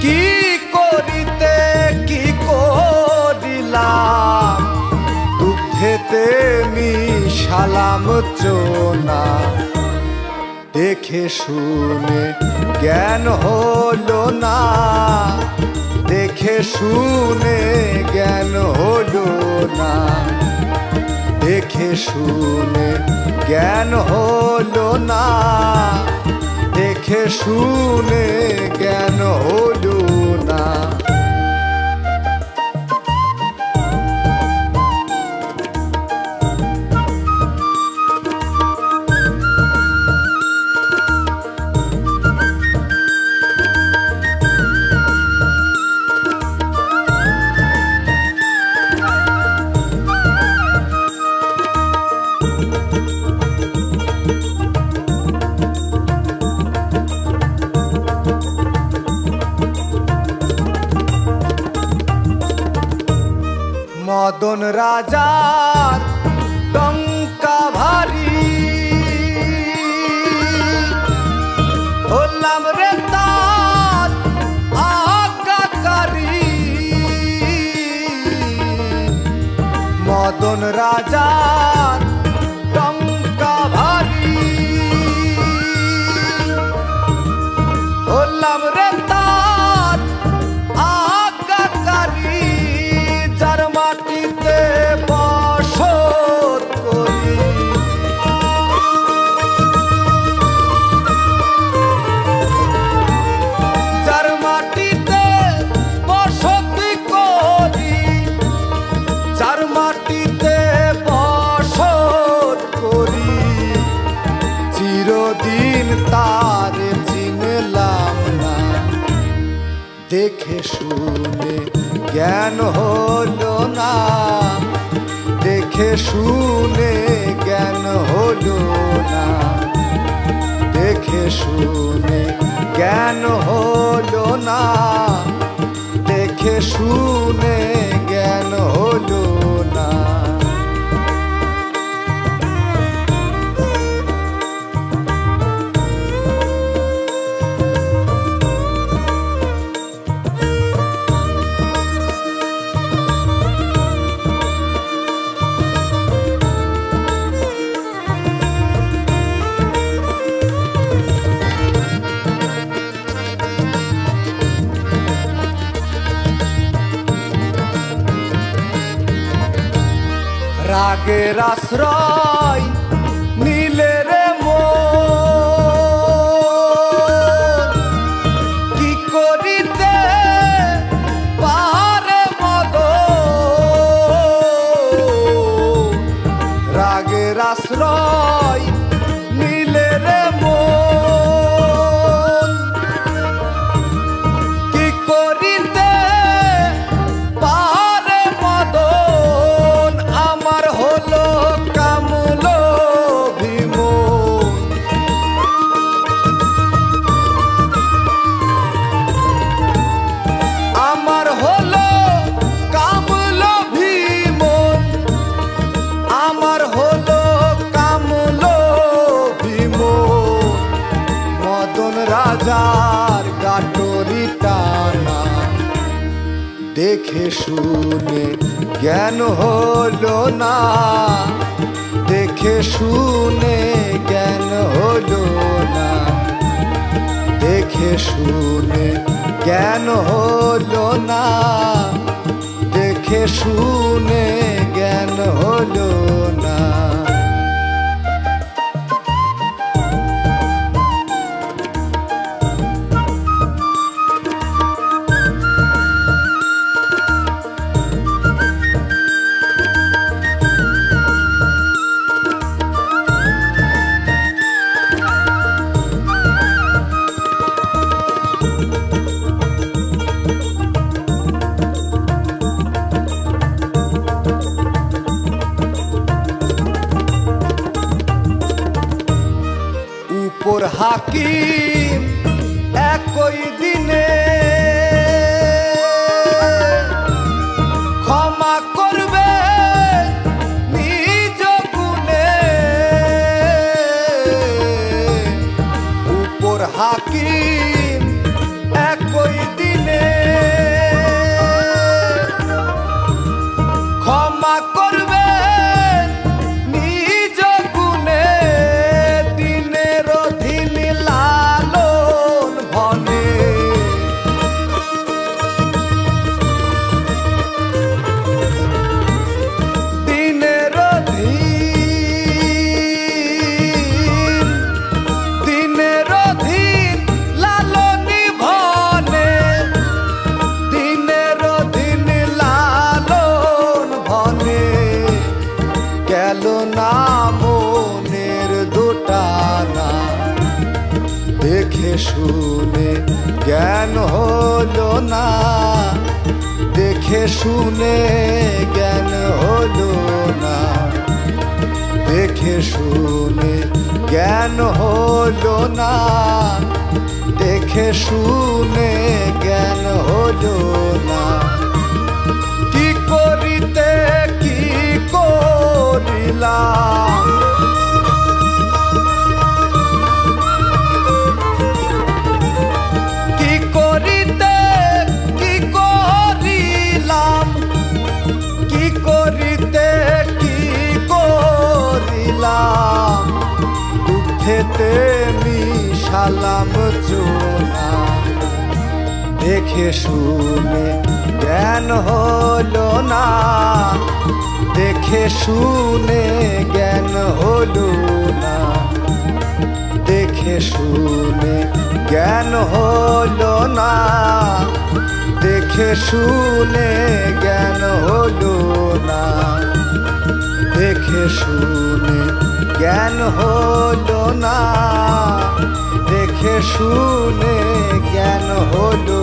কি করিতে কি করিলাম, দুগ্ধেতে মিশালাম চোনা। দেখে শুনে জ্ঞান হলো না, দেখে শুনে জ্ঞান হলো না, দেখে শুনে জ্ঞান হলো না, দেখে শুনে জ্ঞান হলো না। মদন রাজার টঙ্কা ভারী, হলাম রে তার আজ্ঞাকারী। মদন রাজার টঙ্কা ভারী, হলাম রে তার আজ্ঞাকারী। যার মাটিতে বসত করি, যার মাটিতে বসতি করি, যার মাটিতে বসত করি, চিরদিন তার চিনলাম না। দেখে শুনে জ্ঞান হলো না, দেখে শুনে জ্ঞান হলো না, দেখে শুনে জ্ঞান হলো না, দেখে শুনে জ্ঞান হলো না। রাগের আশ্রয় নিলে রে মন, কি করিতে পারে মদন। রাগের আশ্রয় নিলে রে মন, কি করিতে পারে মদন। আমার হলো কামল বিমন, আমার হলো কামল বিমন, আমার হলো কামল বিমন। মদন রাজার গাটরি টানা, দেখে শুনে জ্ঞান হলো না, দেখে শুনে জ্ঞান হলো না, দেখে শুনে জ্ঞান হলো না, দেখে শুনে জ্ঞান হলো না। উপর হাকিম একই দিনে ক্ষমা করবে নিজ গুণে। উপর হাকিম একই দিনে জ্ঞান হলো না, দেখে শুনে জ্ঞান হলো না, দেখে শুনে জ্ঞান হলো না, দেখে শুনে জ্ঞান হলো না। কি করিতে কি করিলাম, কি করিতে কি করিলাম, কি করিতে কি করিলাম, দুঃখেতে মিশালাম চোনা, দেখে শুনে জ্ঞান হলো না, দেখে শুনে জ্ঞান হলো না, দেখে শুনে জ্ঞান হলো না, দেখে শুনে জ্ঞান হলো না, দেখে শুনে জ্ঞান হলো না, দেখে শুনে জ্ঞান হলো